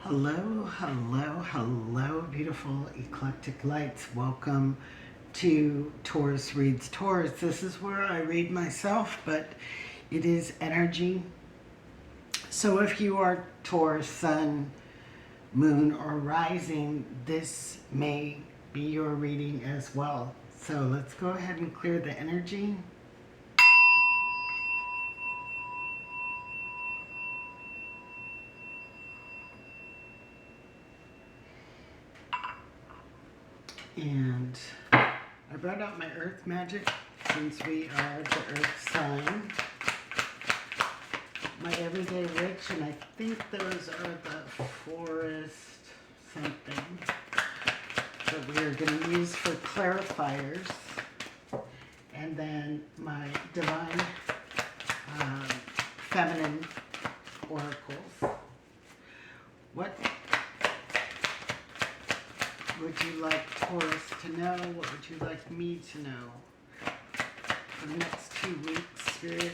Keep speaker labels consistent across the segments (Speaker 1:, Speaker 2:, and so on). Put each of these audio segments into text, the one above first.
Speaker 1: Hello, hello, hello, beautiful eclectic lights. Welcome to Taurus Reads Taurus. This is where I read myself, but it is energy. So if you are Taurus, Sun, Moon, or Rising, this may be your reading as well. So let's go ahead and clear the energy. And I brought out my earth magic since we are the earth sign. My everyday witch, and I think those are the forest something that we are going to use for clarifiers. And then my divine feminine oracles. What would you like Taurus to know? What would you like me to know for the next 2 weeks, Spirit?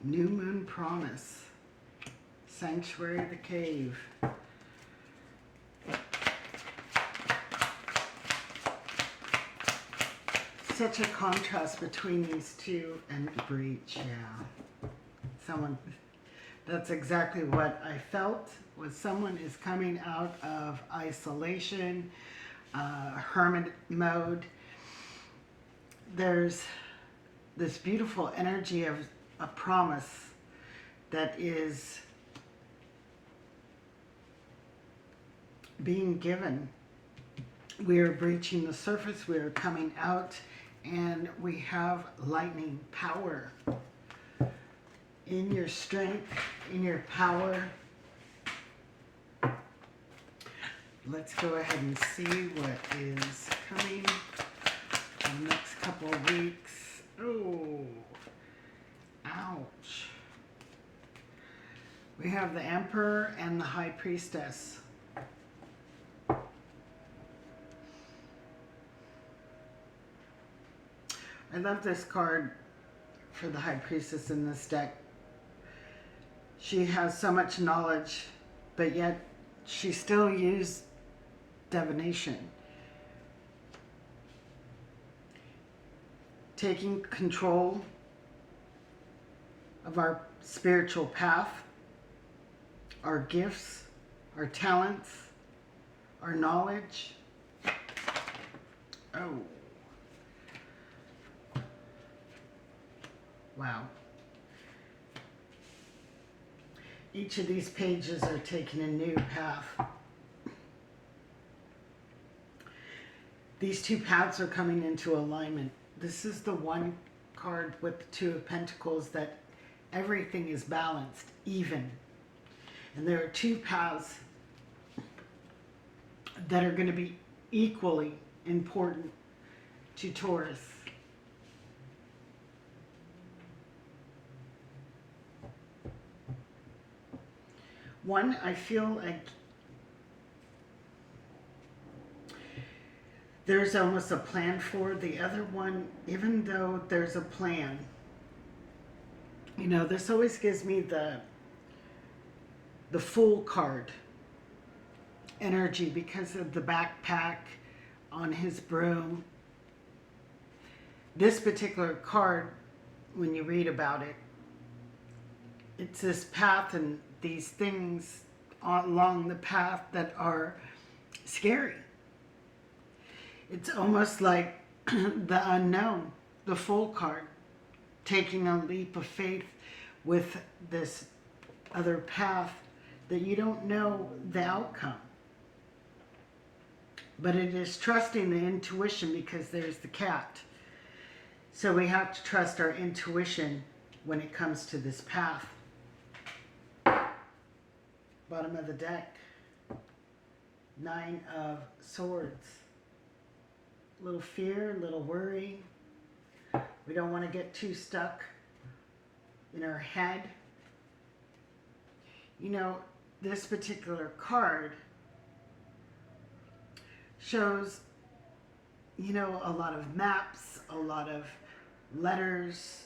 Speaker 1: New Moon Promise. Sanctuary of the Cave. Such a contrast between these two and Breach, yeah. That's exactly what I felt, was someone is coming out of isolation, hermit mode. There's this beautiful energy of a promise that is being given. We are breaching the surface, we are coming out, and we have lightning power. In your strength, in your power. Let's go ahead and see what is coming in the next couple of weeks. Oh, ouch. We have the Emperor and the High Priestess. I love this card for the High Priestess in this deck. She has so much knowledge, but yet she still used divination. Taking control of our spiritual path, our gifts, our talents, our knowledge. Oh. Wow. Each of these pages are taking a new path. These two paths are coming into alignment. This is the one card with the Two of Pentacles that everything is balanced, even. And there are two paths that are going to be equally important to Taurus. One, I feel like there's almost a plan for. The other one, even though there's a plan, you know, this always gives me the Fool card energy because of the backpack on his broom. This particular card, when you read about it, it's this path and these things along the path that are scary. It's almost like the unknown, the Fool card, taking a leap of faith with this other path that you don't know the outcome. But it is trusting the intuition because there's the cat. So we have to trust our intuition when it comes to this path. Bottom of the deck, Nine of Swords. A little fear, a little worry. We don't want to get too stuck in our head. You know, this particular card shows, you know, a lot of maps, a lot of letters.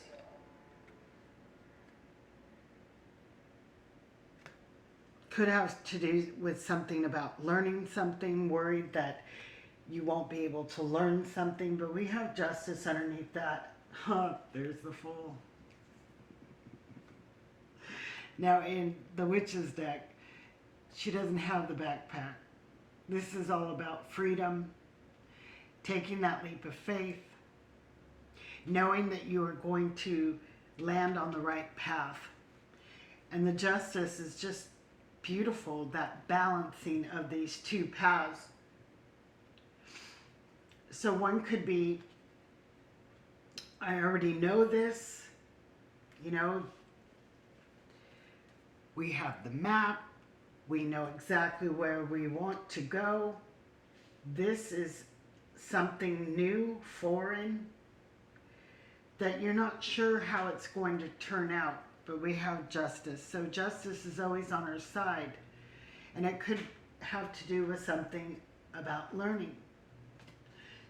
Speaker 1: Could have to do with something about learning something, worried that you won't be able to learn something, but we have justice underneath that. Huh, there's the Fool. Now in the Witch's deck, she doesn't have the backpack. This is all about freedom, taking that leap of faith, knowing that you are going to land on the right path. And the Justice is just beautiful, that balancing of these two paths. So one could be, I already know this, you know, we have the map, we know exactly where we want to go. This is something new, foreign, that you're not sure how it's going to turn out, but we have justice. So justice is always on our side. And it could have to do with something about learning.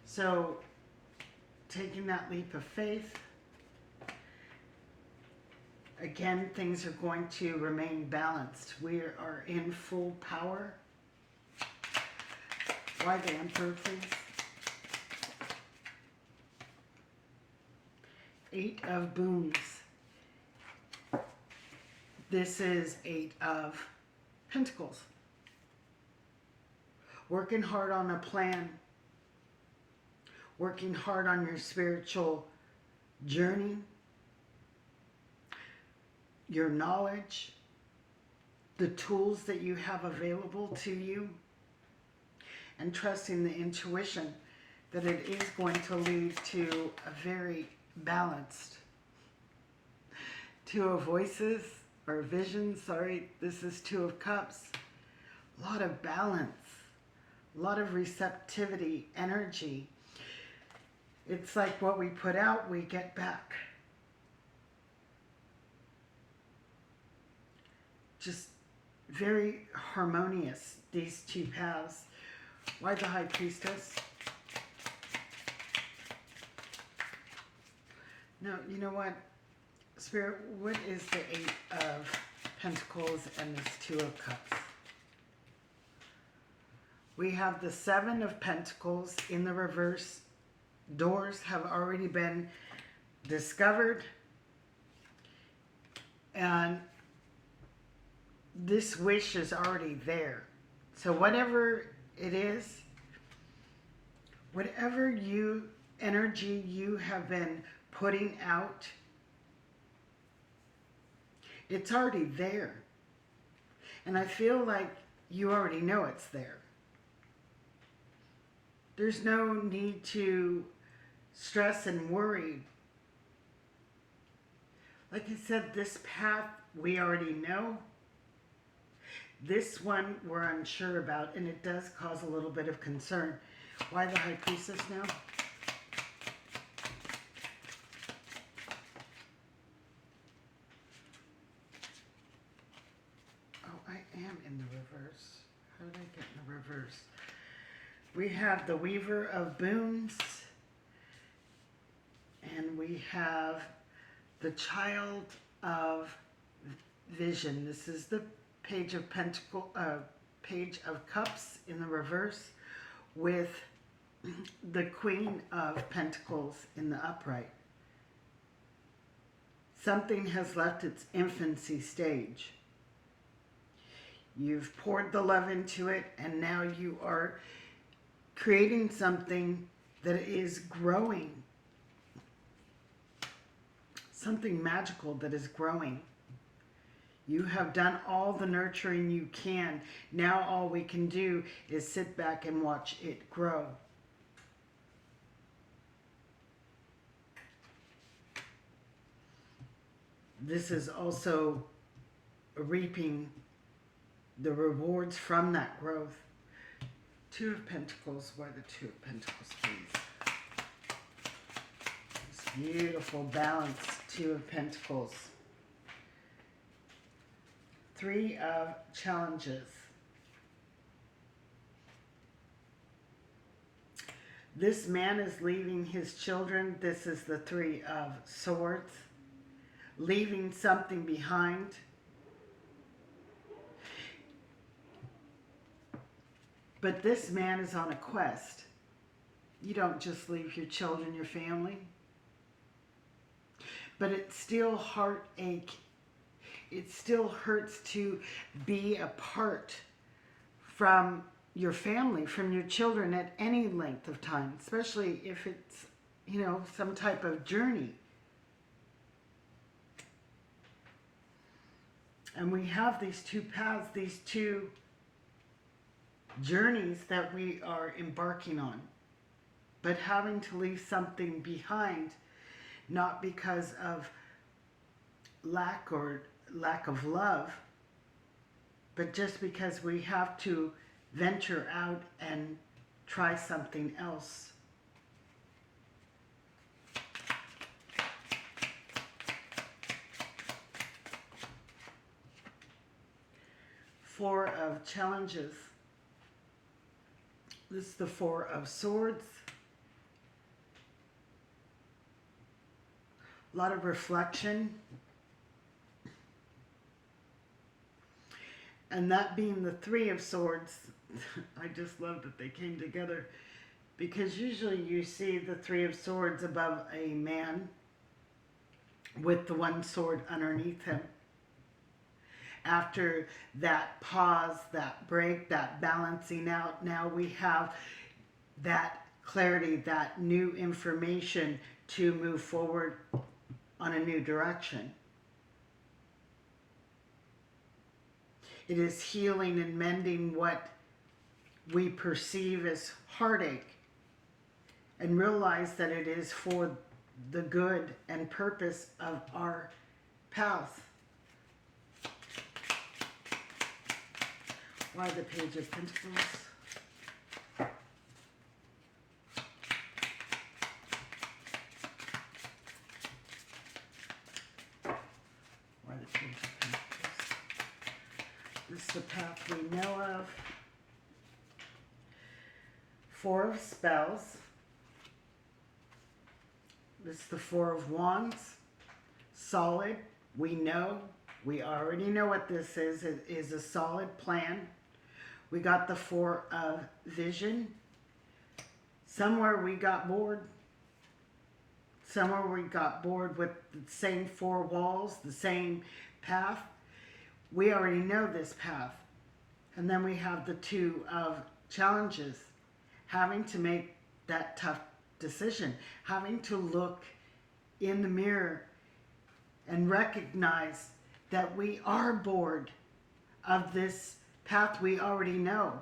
Speaker 1: So taking that leap of faith, again, things are going to remain balanced. We are in full power. Why the Emperor, please? 8 of Boons. This is 8 of Pentacles. Working hard on a plan. Working hard on your spiritual journey. Your knowledge. The tools that you have available to you. And trusting the intuition that it is going to lead to a very balanced. 2 of Voices, or Visions, sorry. This is 2 of Cups. A lot of balance. A lot of receptivity, energy. It's like what we put out, we get back. Just very harmonious, these two paths. Why the High Priestess? No, you know what? Spirit, what is the 8 of Pentacles and this 2 of Cups? We have the 7 of Pentacles in the reverse. Doors have already been discovered. And this wish is already there. So whatever it is, whatever energy you have been putting out, it's already there. And I feel like you already know it's there. There's no need to stress and worry. Like I said, this path we already know. This one we're unsure about, and it does cause a little bit of concern. Why the High Priestess now? Oh, I am in the reverse. How did I get in the reverse? We have the Weaver of Boons, and we have the Child of Vision. This is the Page of Page of Cups in the reverse, with the Queen of Pentacles in the upright. Something has left its infancy stage. You've poured the love into it, and now you are creating something that is growing. Something magical that is growing. You have done all the nurturing you can. Now all we can do is sit back and watch it grow. This is also reaping the rewards from that growth. 2 of Pentacles. Why the 2 of Pentacles, please? This beautiful balance, 2 of Pentacles. 3 of Challenges. This man is leaving his children. This is the Three of Swords. Leaving something behind. But this man is on a quest. You don't just leave your children, your family. But it's still heartache. It still hurts to be apart from your family, from your children at any length of time, especially if it's, some type of journey. And we have these two paths, these two journeys that we are embarking on. But having to leave something behind, not because of lack of love, but just because we have to venture out and try something else. Four of Challenges. This is the Four of Swords. A lot of reflection. And that being the Three of Swords, I just love that they came together, because usually you see the Three of Swords above a man with the one sword underneath him. After that pause, that break, that balancing out, now we have that clarity, that new information to move forward on a new direction. It is healing and mending what we perceive as heartache, and realize that it is for the good and purpose of our path. Why the Page of Pentacles? Why the Page of Pentacles? This is the path we know of. Four of Spells. This is the Four of Wands. Solid. We know. We already know what this is. It is a solid plan. We got the Four of Vision. Somewhere we got bored. Somewhere we got bored with the same four walls, the same path. We already know this path. And then we have the Two of Challenges. Having to make that tough decision. Having to look in the mirror and recognize that we are bored of this path we already know.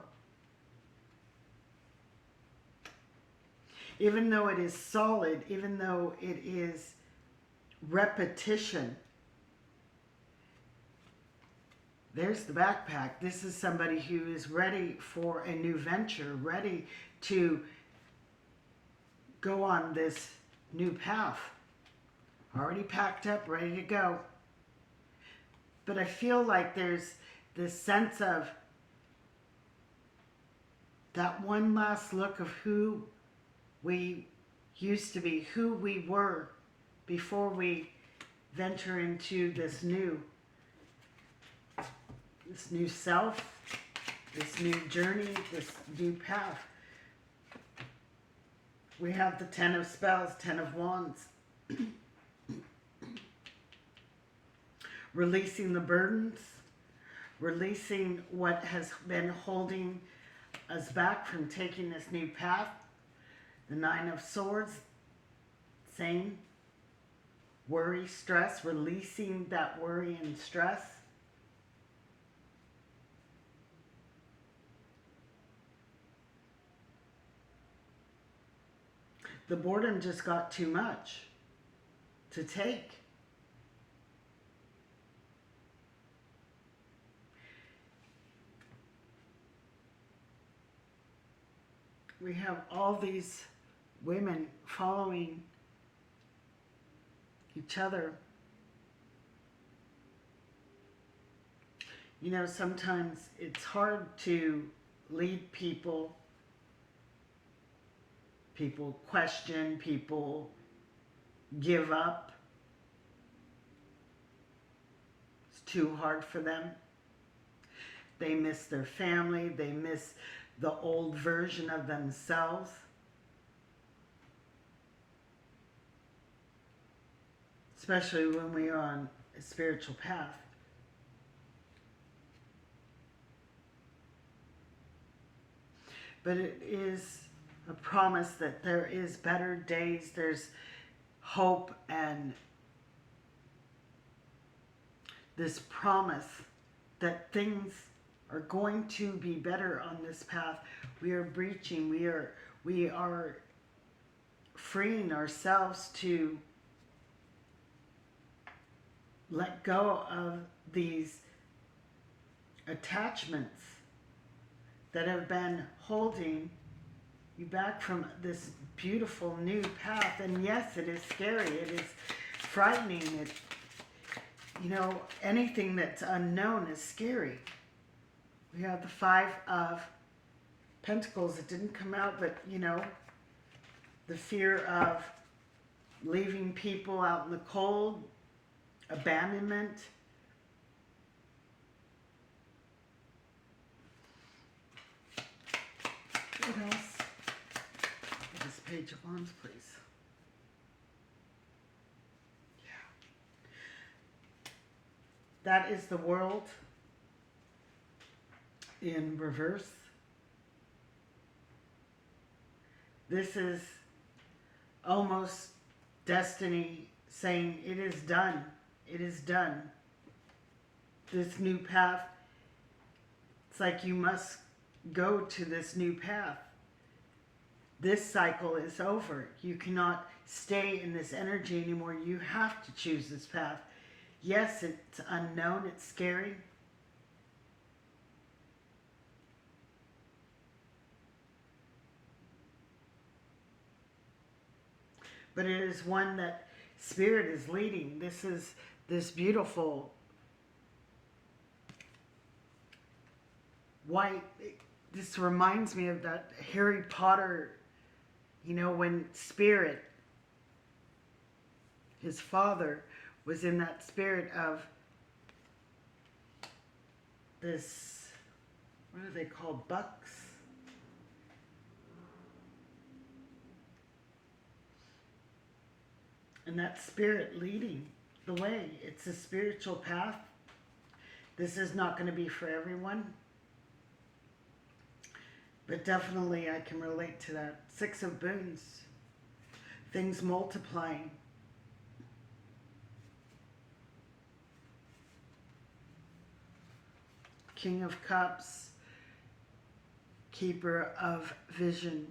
Speaker 1: Even though it is solid, even though it is repetition. There's the backpack. This is somebody who is ready for a new venture, ready to go on this new path. Already packed up, ready to go. But I feel like there's this sense of that one last look of who we used to be, who we were before we venture into this new self, this new journey, this new path. We have the Ten of Spells, Ten of Wands. Releasing the burdens, releasing what has been holding us back from taking this new path. The Nine of Swords, same. Worry, stress, releasing that worry and stress. The boredom just got too much to take. We have all these women following each other. You know, sometimes it's hard to lead people People question, people give up. It's too hard for them. They miss their family. They miss the old version of themselves. Especially when we are on a spiritual path. But it is a promise that there is better days. There's hope and this promise that things are going to be better on this path. We are breaching. We are freeing ourselves to let go of these attachments that have been holding you back from this beautiful new path. And yes, it is scary. It is frightening. Anything that's unknown is scary. We have the Five of Pentacles. It didn't come out, but the fear of leaving people out in the cold, abandonment. What else? This Page of Wands, please. Yeah. That is the World in reverse. This is almost destiny saying it is done. It is done. This new path, it's like you must go to this new path. This cycle is over. You cannot stay in this energy anymore. You have to choose this path. Yes, it's unknown. It's scary. But it is one that Spirit is leading. This is this beautiful white. This reminds me of that Harry Potter, when Spirit, his father, was in that spirit of this, what are they called, bucks? And that spirit leading the way. It's a spiritual path. This is not going to be for everyone. But definitely I can relate to that. Six of Boons. Things multiplying. King of Cups. Keeper of Vision.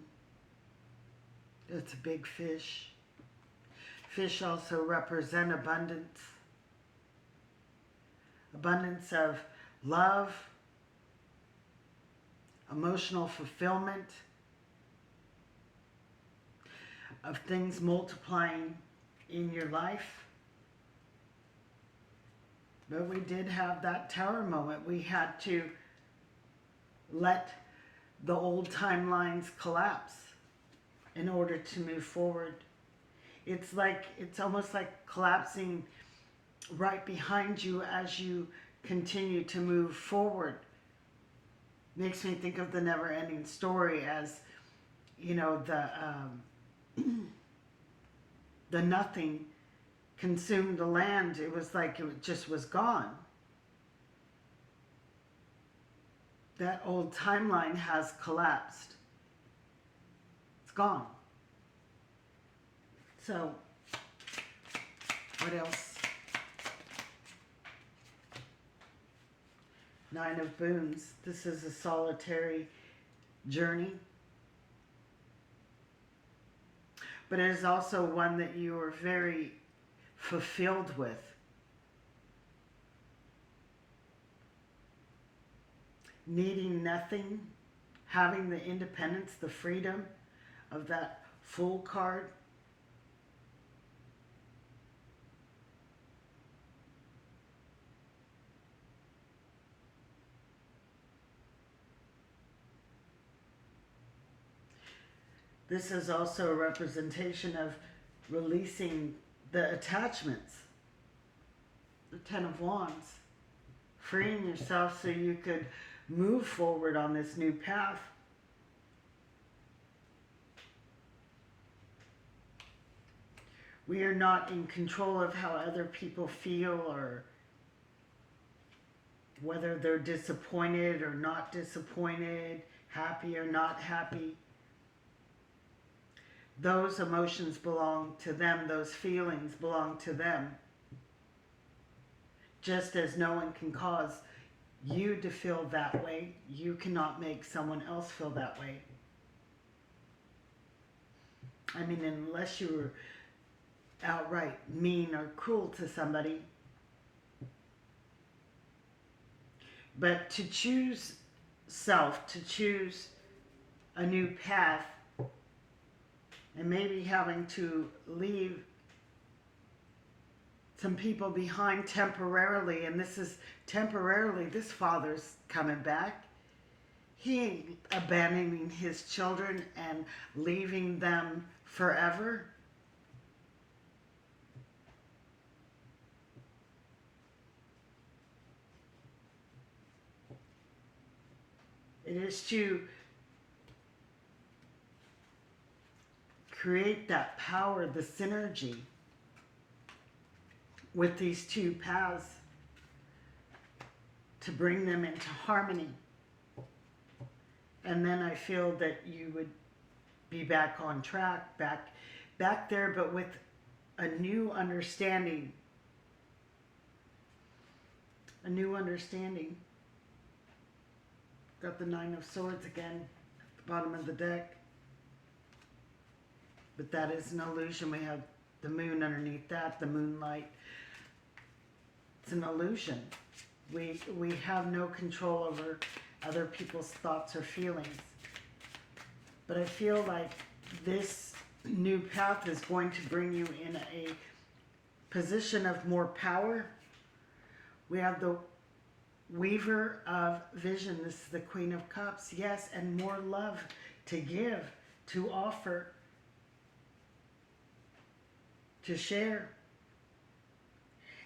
Speaker 1: It's a big fish. Fish also represent abundance. Abundance of love, emotional fulfillment, of things multiplying in your life. But we did have that Tower moment. We had to let the old timelines collapse in order to move forward. It's almost like collapsing right behind you as you continue to move forward. Makes me think of the never-ending story as, the nothing consumed the land. It was like it just was gone. That old timeline has collapsed. It's gone. So, what else? Nine of Boons. This is a solitary journey. But it is also one that you are very fulfilled with. Needing nothing, having the independence, the freedom of that Fool card. This is also a representation of releasing the attachments. The Ten of Wands. Freeing yourself so you could move forward on this new path. We are not in control of how other people feel or whether they're disappointed or not disappointed, happy or not happy. Those emotions belong to them. Those feelings belong to them. Just as no one can cause you to feel that way, you cannot make someone else feel that way. I mean, unless you were outright mean or cruel to somebody. But to choose self, to choose a new path, and maybe having to leave some people behind temporarily, and this is temporarily, this father's coming back. He ain't abandoning his children and leaving them forever. It is to create that power, the synergy with these two paths, to bring them into harmony. And then I feel that you would be back on track, back there, but with a new understanding. A new understanding. Got the Nine of Swords again at the bottom of the deck. But that is an illusion. We have the moon underneath that, the moonlight. It's an illusion. We have no control over other people's thoughts or feelings. But I feel like this new path is going to bring you in a position of more power. We have the Weaver of Vision. This is the Queen of Cups. Yes, and more love to give, to offer, to share.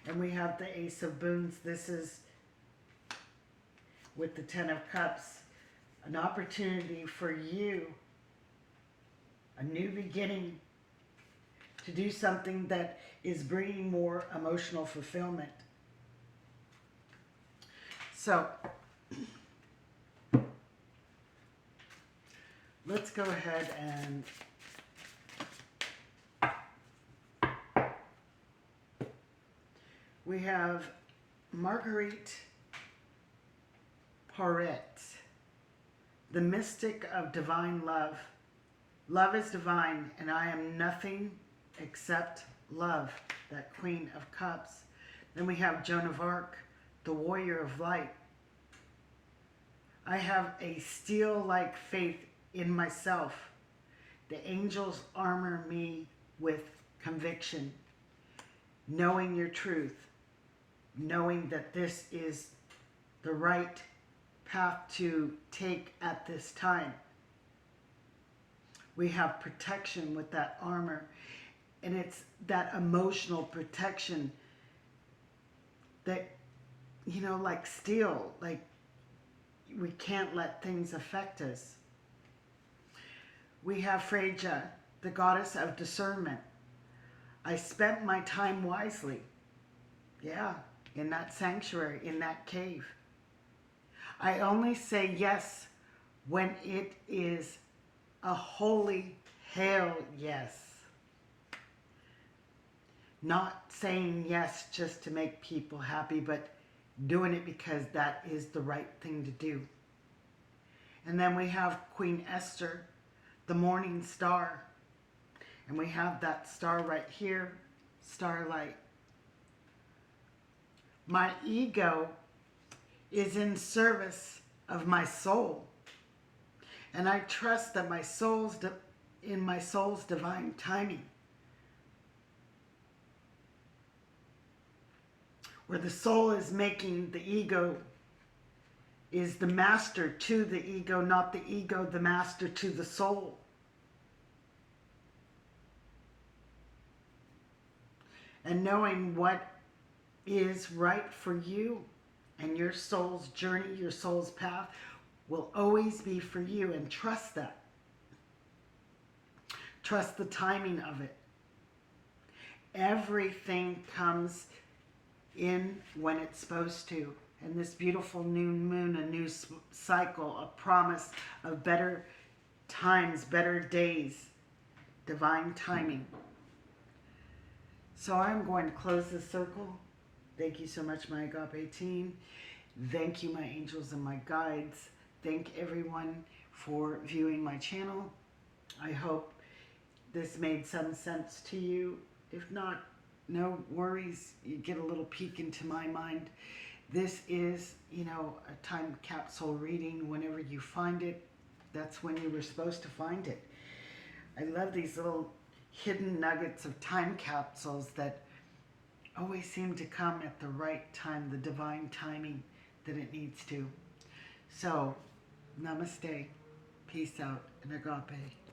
Speaker 1: And we have the Ace of Boons. This is, with the Ten of Cups, an opportunity for you, a new beginning, to do something that is bringing more emotional fulfillment. So, let's go ahead and we have Marguerite Porret, the mystic of divine love. Love is divine, and I am nothing except love, that Queen of Cups. Then we have Joan of Arc, the warrior of light. I have a steel-like faith in myself. The angels armor me with conviction, knowing your truth, knowing that this is the right path to take at this time. We have protection with that armor, and it's that emotional protection that, you know, like steel, like we can't let things affect us. We have Freyja, the goddess of discernment. I spent my time wisely. Yeah, in that sanctuary, in that cave. I only say yes when it is a holy hell yes. Not saying yes just to make people happy, but doing it because that is the right thing to do. And then we have Queen Esther, the morning star. And we have that star right here, starlight. My ego is in service of my soul. And I trust that my soul's in my soul's divine timing. Where the soul is making the ego is the master to the ego, not the ego the master to the soul. and knowing what is right for you and your soul's journey, your soul's path will always be for you, and trust that. Trust the timing of it. Everything comes in when it's supposed to. And this beautiful new moon, a new cycle, a promise of better times, better days, divine timing. So I'm going to close this circle. Thank you so much, my Agape team. Thank you, my angels and my guides. Thank everyone for viewing my channel. I hope this made some sense to you. If not, no worries. You get a little peek into my mind. This is, a time capsule reading. Whenever you find it, that's when you were supposed to find it. I love these little hidden nuggets of time capsules that always seem to come at the right time, the divine timing that it needs to. So, namaste. Peace out and agape.